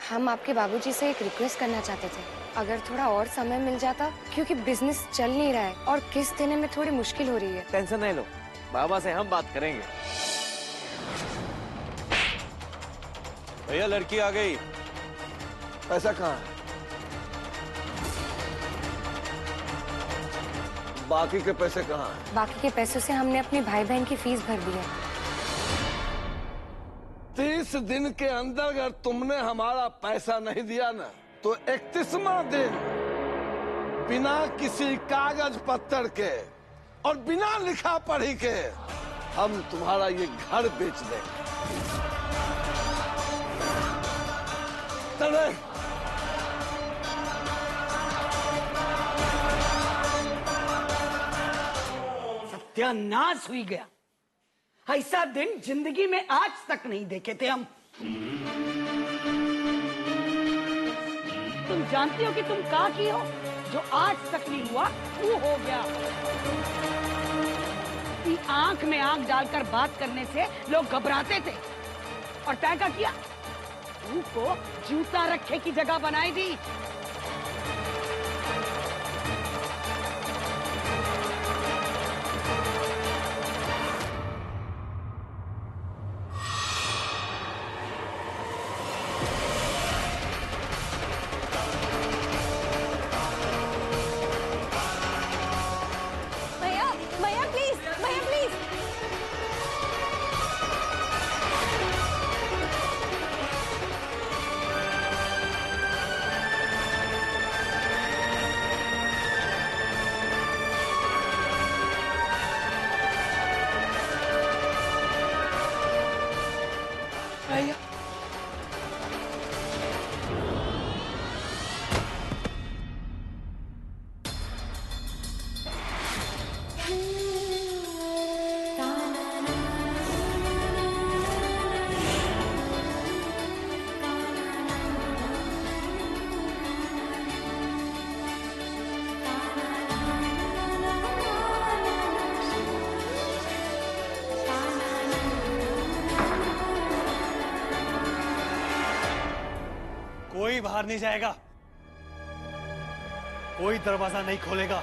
हम आपके बाबूजी से एक रिक्वेस्ट करना चाहते थे, अगर थोड़ा और समय मिल जाता, क्योंकि बिजनेस चल नहीं रहा है और किस्त देने में थोड़ी मुश्किल हो रही है। टेंशन नहीं लो, बाबा से हम बात करेंगे। भैया लड़की आ गई। पैसा कहाँ है? बाकी के पैसे कहाँ हैं? बाकी के पैसों से हमने अपने भाई बहन की फीस भर दी है। 30 दिन के अंदर अगर तुमने हमारा पैसा नहीं दिया ना, तो 31वां दिन बिना किसी कागज पत्तर के और बिना लिखा पढ़ी के हम तुम्हारा ये घर बेच देंगे। चले। सत्यानाश हुई गया। ऐसा दिन जिंदगी में आज तक नहीं देखे थे हम। तुम जानती हो कि तुम क्या की हो? जो आज तक नहीं हुआ वो हो गया। कि आंख में आंख डालकर बात करने से लोग घबराते थे, और तय क्या किया? तू को जूता रखे की जगह बनाई दी। भैया कोई बाहर नहीं जाएगा, कोई दरवाजा नहीं खोलेगा।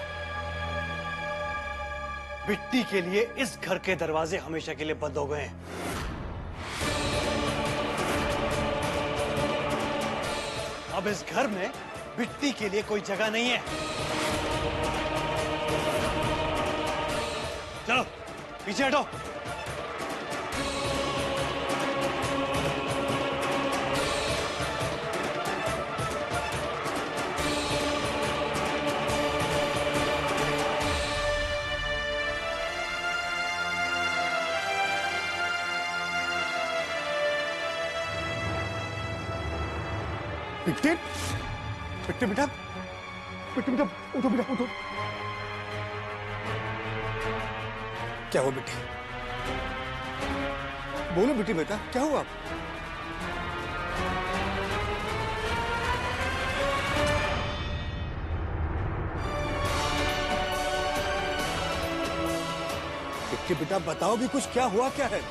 बिट्टी के लिए इस घर के दरवाजे हमेशा के लिए बंद हो गए हैं। अब इस घर में बिट्टी के लिए कोई जगह नहीं है। चलो पीछे हटो। बिट्टी, बिट्टी बेटा, बिट्टी बेटा, उठो बेटा, उठो। क्या हुआ बिट्टी? बोलो बिट्टी बेटा, क्या हुआ? बिट्टी बेटा बताओ भी कुछ, क्या हुआ क्या है?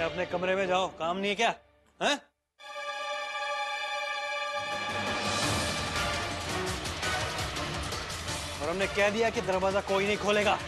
अपने कमरे में जाओ, काम नहीं है क्या? हैं? और हमने कह दिया कि दरवाजा कोई नहीं खोलेगा।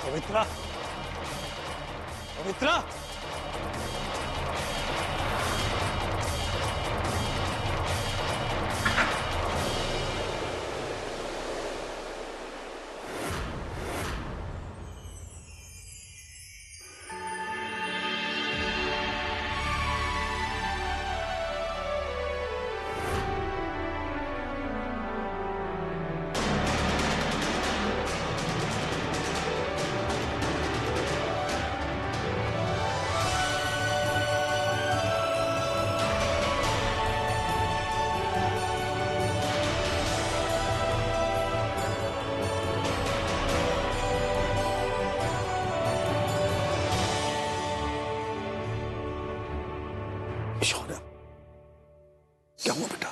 पवित्रा, पवित्रा, शौर्य, क्या हुआ बेटा?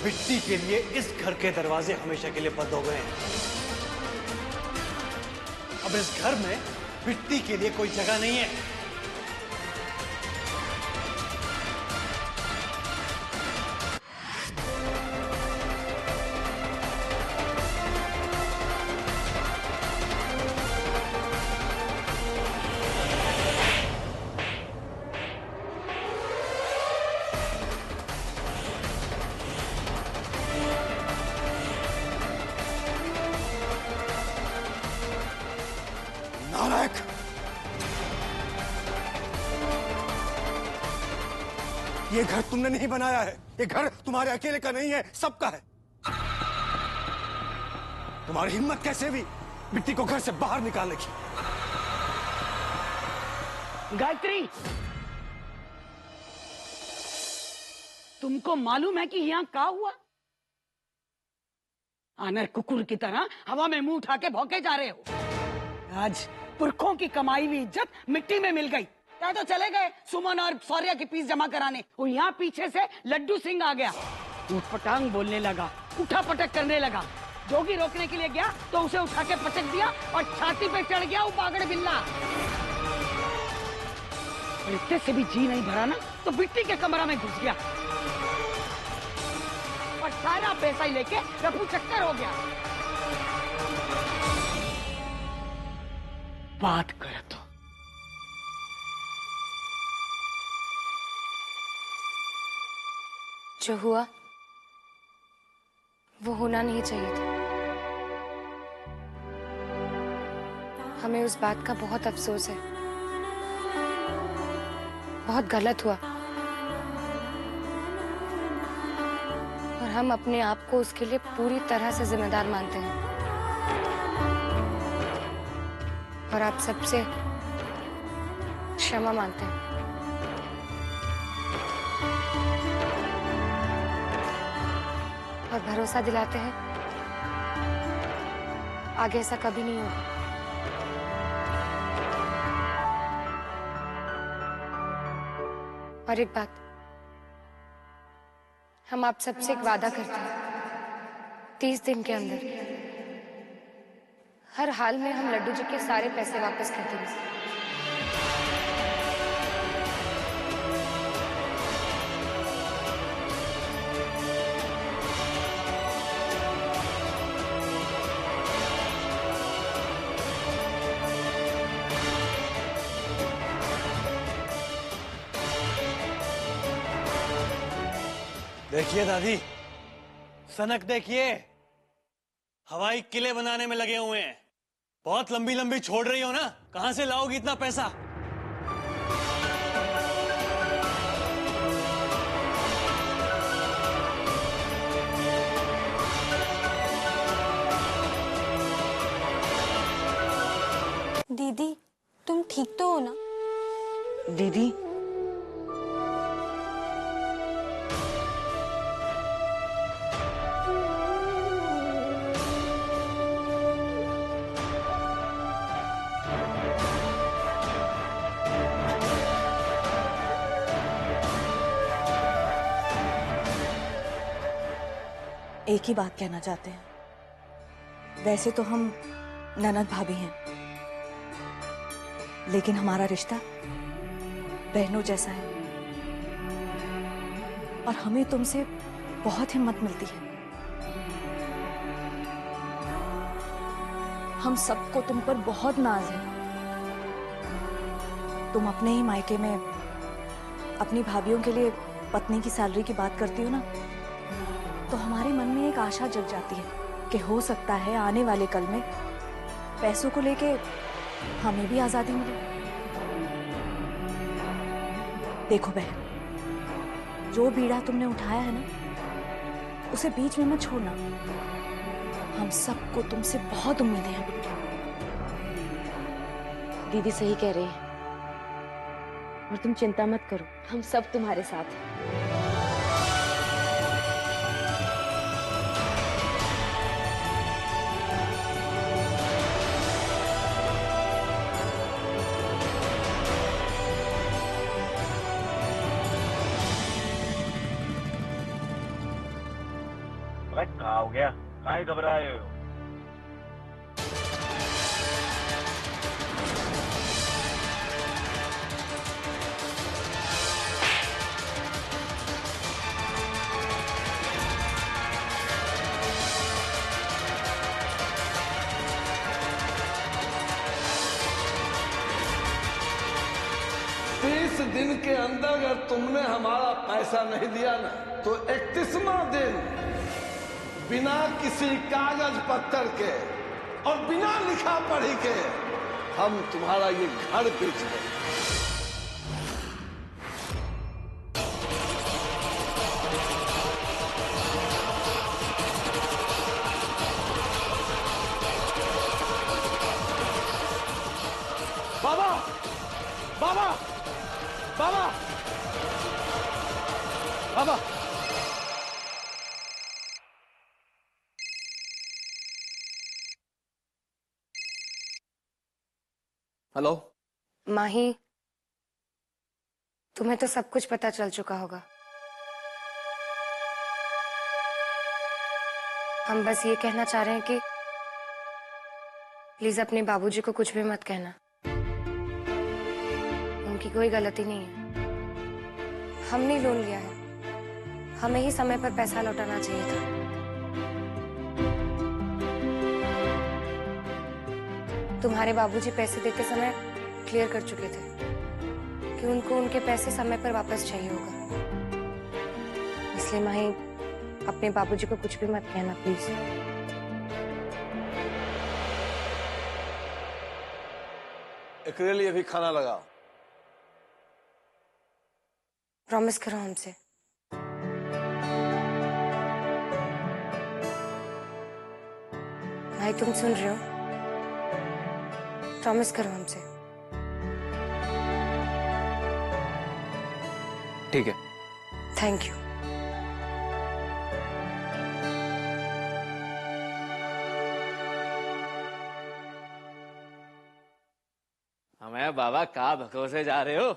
बिट्टी के लिए इस घर के दरवाजे हमेशा के लिए बंद हो गए हैं। अब इस घर में बिट्टी के लिए कोई जगह नहीं है। नालायक! ये घर तुमने नहीं बनाया है। ये घर तुम्हारे अकेले का नहीं है, सबका है। तुम्हारी हिम्मत कैसे भी बिट्टी को घर से बाहर निकालने की। गायत्री, तुमको मालूम है कि यहाँ क्या हुआ? आनर कुकुर की तरह हवा में मुंह उठा के भौंके जा रहे हो। आज पुरखों की कमाई हुई इज्जत मिट्टी में मिल गई। क्या तो चले गए सुमन और सौर्या की फीस जमा कराने, और यहाँ पीछे से लड्डू सिंह आ गया। ऊटपटांग बोलने लगा, उठा पटक करने लगा। जोगी रोकने के लिए गया तो उसे उठा के पटक दिया और छाती पे चढ़ गया वो बागड़ बिल्ला। और इतने से भी जी नहीं भरा ना तो बिट्टी के कमरा में घुस गया और सारा पैसा ही लेके रफू चक्कर हो गया। बात कर तो जो हुआ वो होना नहीं चाहिए था। हमें उस बात का बहुत अफसोस है। बहुत गलत हुआ और हम अपने आप को उसके लिए पूरी तरह से जिम्मेदार मानते हैं और आप सबसे क्षमा मांगते हैं। और भरोसा दिलाते हैं आगे ऐसा कभी नहीं होगा। और एक बात, हम आप सबसे एक वादा करते हैं, 30 दिन के अंदर हर हाल में हम लड्डू जी के सारे पैसे वापस कर देंगे। देखिए दादी, सनक देखिए, हवाई किले बनाने में लगे हुए हैं। बहुत लंबी लंबी छोड़ रही हो ना, कहां से लाओगी इतना पैसा? दीदी, तुम ठीक तो हो ना? दीदी, एक ही बात कहना चाहते हैं। वैसे तो हम ननद भाभी हैं, लेकिन हमारा रिश्ता बहनों जैसा है और हमें तुमसे बहुत हिम्मत मिलती है। हम सबको तुम पर बहुत नाज है। तुम अपने ही मायके में अपनी भाभीयों के लिए पत्नी की सैलरी की बात करती हो ना, तो हमारे मन में एक आशा जग जाती है कि हो सकता है आने वाले कल में पैसों को लेके हमें भी आजादी मिले। देखो बहन, जो बीड़ा तुमने उठाया है ना, उसे बीच में मत छोड़ना। हम सबको तुमसे बहुत उम्मीदें हैं। दीदी सही कह रही है और तुम चिंता मत करो, हम सब तुम्हारे साथ हैं। कहा हो गया, काहे घबराए हो? दिन के अंदर अगर तुमने हमारा पैसा नहीं दिया ना, तो 31वां दिन बिना किसी कागज पत्तर के और बिना लिखा पढ़ी के हम तुम्हारा ये घर बेच देंगे। बाबा, बाबा, बाबा, बाबा। हेलो माही, तुम्हें तो सब कुछ पता चल चुका होगा। हम बस ये कहना चाह रहे हैं कि प्लीज अपने बाबूजी को कुछ भी मत कहना। उनकी कोई गलती नहीं है। हमने लोन लिया है, हमें ही समय पर पैसा लौटाना चाहिए था। तुम्हारे बाबूजी पैसे देते समय क्लियर कर चुके थे कि उनको उनके पैसे समय पर वापस चाहिए होगा। इसलिए माही, अपने बाबूजी को कुछ भी मत कहना प्लीज। एकरे लिए भी खाना लगाओ। प्रॉमिस करो हमसे। भाई तुम सुन रहे हो? प्रॉमिस करो हमसे। ठीक है। Thank you. हमें बाबा कहाँ भकोसे जा रहे हो?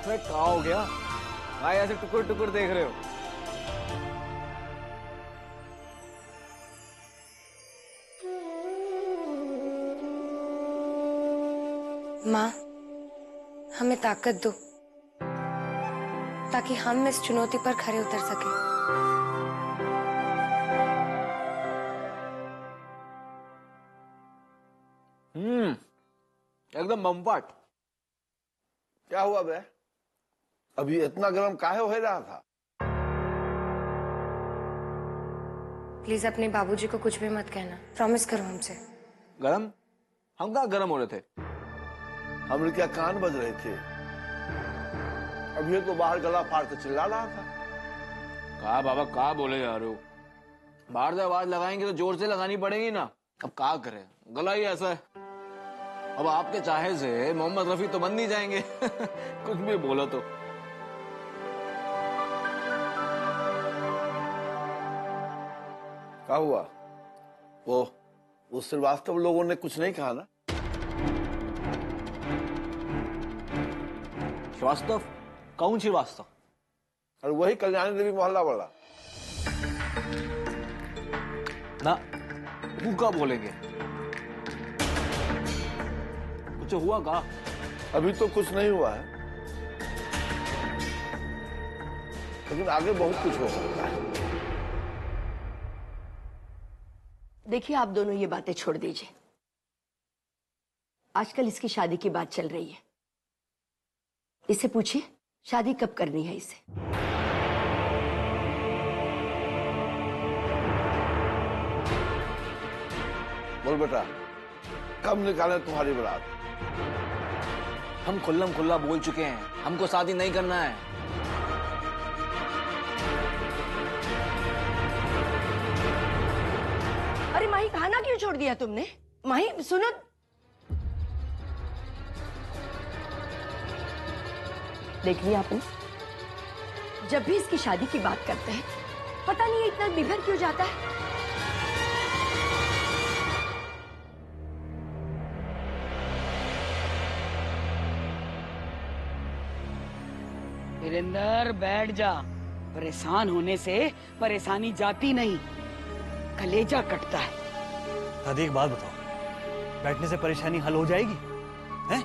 हमें कहाँ हो गया? भाई ऐसे टुकुर टुकुर देख रहे हो? माँ, हमें ताकत दो ताकि हम इस चुनौती पर खरे उतर सके। एकदम बम्बाट। क्या हुआ बे? अभी इतना गर्म काहे हो रहा था? प्लीज अपने बाबूजी को कुछ भी मत कहना। प्रॉमिस करो हमसे। गरम? हम कहाँ गरम हो रहे थे? हमने क्या कान बज रहे थे? अभी तो बाहर गला फाड़ के चिल्ला रहा था। कहा बाबा, कहा बोले जा रहे हो? बाहर से आवाज लगाएंगे तो जोर से लगानी पड़ेगी ना। अब क्या करें, गला ही ऐसा है। अब आपके चाहे से मोहम्मद रफी तो बन नहीं जाएंगे। कुछ भी बोलो तो। क्या हुआ? वो श्रीवास्तव लोगों ने कुछ नहीं कहा ना? श्रीवास्तव? कौन श्रीवास्तव? और वही कल्याणी देवी मोहल्ला वाला ना। वो क्या बोलेंगे? कुछ हुआ का? अभी तो कुछ नहीं हुआ है, लेकिन आगे बहुत कुछ हो सकता है। देखिए, आप दोनों ये बातें छोड़ दीजिए। आजकल इसकी शादी की बात चल रही है। इसे पूछिए शादी कब करनी है इसे। बोल बेटा, कब निकाले तुम्हारी बारात? हम खुल्लम खुल्ला बोल चुके हैं, हमको शादी नहीं करना है। अरे माही, खाना क्यों छोड़ दिया तुमने? माही सुनो, देख लिया आपने? जब भी इसकी शादी की बात करते हैं, पता नहीं इतना बिगड़ क्यों जाता है। वीरेंद्र बैठ जा। परेशान होने से परेशानी जाती नहीं, कलेजा कटता है। दादी एक बात बताओ, बैठने से परेशानी हल हो जाएगी हैं?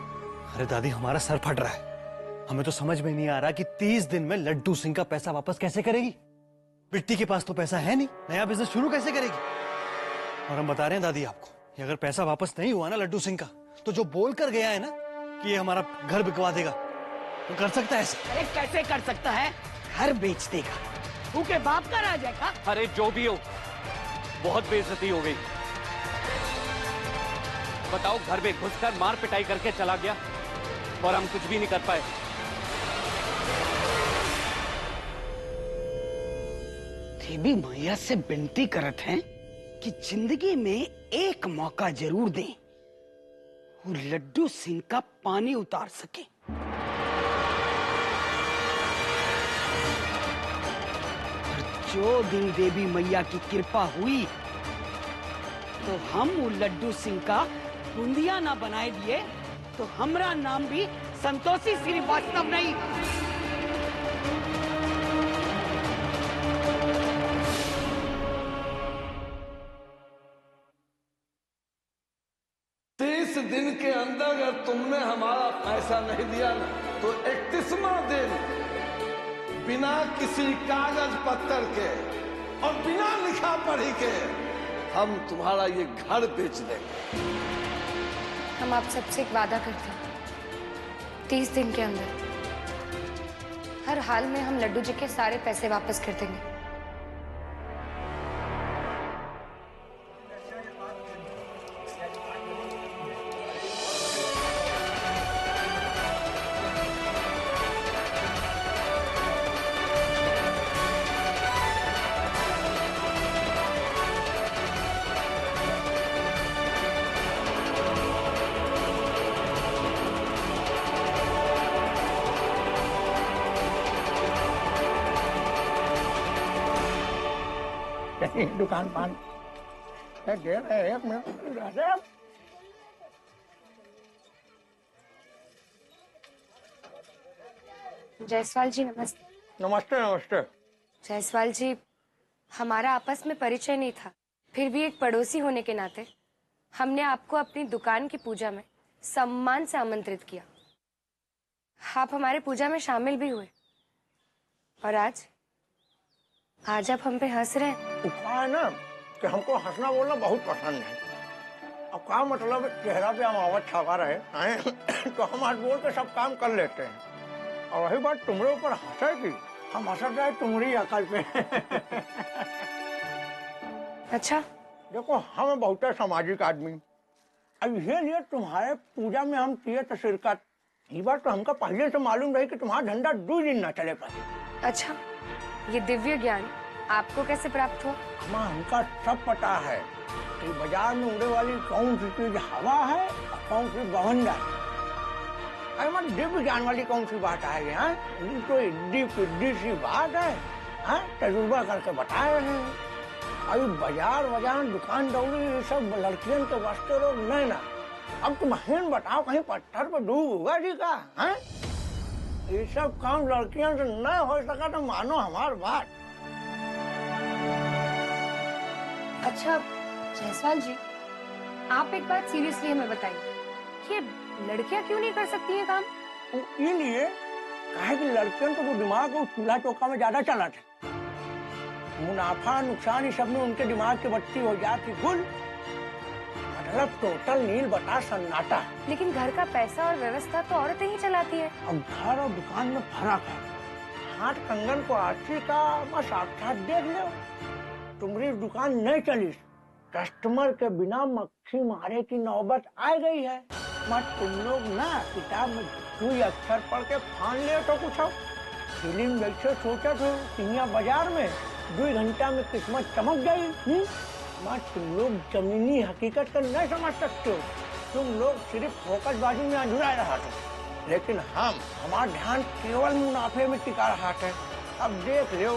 अरे दादी हमारा सर फट रहा है, हमें तो समझ में नहीं आ रहा कि 30 दिन में लड्डू सिंह का पैसा वापस कैसे करेगी। बिट्टी के पास तो पैसा है नहीं, नया बिजनेस शुरू कैसे करेगी। और हम बता रहे हैं दादी आपको, कि अगर पैसा वापस नहीं हुआ ना लड्डू सिंह का, तो जो बोल कर गया है ना कि ये हमारा घर बिकवा देगा, वो कर सकता है ऐसा? अरे कैसे कर सकता है, घर बेच देगा, भूखे बाप का राज है का? अरे जो भी हो, बहुत बेइज्जती हो गई। बताओ, घर में घुसकर मार पिटाई करके चला गया और हम कुछ भी नहीं कर पाए। देवी मैया से विनती करत हैं कि जिंदगी में एक मौका जरूर दें, वो लड्डू सिंह का पानी उतार सके। और जो दिन देवी मैया की कृपा हुई तो हम वो लड्डू सिंह का बूंदिया ना बनाए दिए तो हमरा नाम भी संतोषी श्रीवास्तव नहीं। दिन के अंदर अगर तुमने हमारा पैसा नहीं दिया ना, तो 31वां दिन बिना किसी कागज पत्तर के और बिना लिखा पढ़ी के हम तुम्हारा ये घर बेच देंगे। हम आप सबसे एक वादा करते हैं, 30 दिन के अंदर हर हाल में हम लड्डू जी के सारे पैसे वापस कर देंगे। दुकान पान दे रहे, एक मिनट। जायसवाल जी नमस्ते। नमस्ते नमस्ते। जायसवाल जी, हमारा आपस में परिचय नहीं था, फिर भी एक पड़ोसी होने के नाते हमने आपको अपनी दुकान की पूजा में सम्मान से आमंत्रित किया। आप हमारे पूजा में शामिल भी हुए और आज आप हम पे हंस रहे हैं। है ना कि हमको हंसना बोलना बहुत पसंद है। अब क्या मतलब चेहरा पे हम आवाज छापा रहे हैं तो हम हंस बोल के सब काम कर लेते हैं। और वही बात तुम्हारे ऊपर हंसे की, हम हंस रहे तुम्हारी अकल पे। अच्छा देखो, हम बहुत सामाजिक आदमी, अब ये लिए तुम्हारे पूजा में हम किए तो शिरकत। ये बात तो हमको पहले से मालूम रही कि तुम्हारा धंधा 2 दिन न चले पाए। अच्छा, ये दिव्य ज्ञान आपको कैसे प्राप्त हो? हमका सब पता है कि बाजार में उड़े वाली कौन सी चीज हवा है और कौन सी बवंडर। अरे दिव्य ज्ञान वाली कौन सी बात है यहाँ? ये तो इड्डी पिड्डी सी बात है, तजुर्बा करके बता रहे हैं। अभी बाजार दुकान दौड़ी ये सब लड़कियों के वास्ते लोग नहीं ना। अब तुम हेन बताओ, कहीं पत्थर पर डूब होगा जी का? ये सब काम लड़कियों से न हो सका तो मानो हमार बात। अच्छा जायसवाल जी, आप एक बात सीरियसली हमें बताइए, ये लड़कियां क्यों नहीं कर सकती है काम? इसलिए कहे कि लड़कियों को तो दिमाग और चूल्हा चौका में ज्यादा चला था। मुनाफा नुकसान इस सब में उनके दिमाग की बत्ती हो जाती गुल, मतलब टोटल नील बता सन्नाटा। लेकिन घर का पैसा और व्यवस्था तो औरतें ही चलाती है। अब घर और दुकान में फर्क है। हाथ कंगन को आरती का मैं साक्षात देख लो। तुम्हारी दुकान नहीं चली, कस्टमर के बिना मक्खी मारे की नौबत आ गई है। मत तुम लोग ना किताब में 2 अक्षर पढ़ के फान ले तो कुछ हो। फिल्म जैसे सोचा तो सिंगिया बाजार में 2 घंटा में किस्मत चमक गई। मत तुम लोग जमीनी हकीकत का नहीं समझ सकते हो। तुम लोग सिर्फ फोकसबाजी में अधूरा रहा था, लेकिन हमारा ध्यान केवल मुनाफे में टिका रहा था। अब देख लो,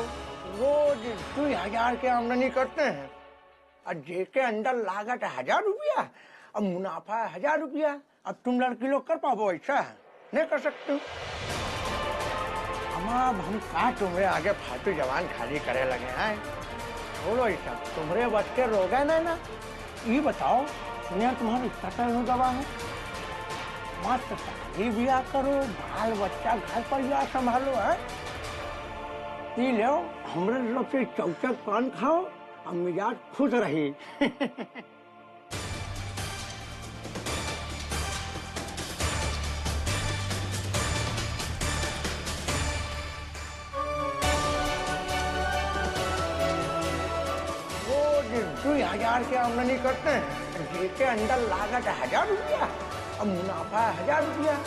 रोज 2000 की आमदनी करते हैं और जेके अंदर लागत 1000 रुपया और मुनाफा 1000 रुपया। अब तुम लड़की लोग कर पाओ ऐसा? नहीं कर सकते। हम अब हम कहाँ तुम्हारे आगे फालतू जवान खाली करे लगे हैं। छोड़ो ये सब, तुम्हारे बच के रोग है ना। ये बताओ, सुनिए तुम्हारी कटल दवा है, मस्त शादी ब्याह करो, बाल बच्चा घर पर या संभालो है। पी लो, हमरे लोग से चौचक पान खाओ, अब मिजाज खुश रही। वो 2,000 के आमदनी करते हैं, जिसके अंदर लागत 1,000 रुपया, अब मुनाफा 1,000 रुपया।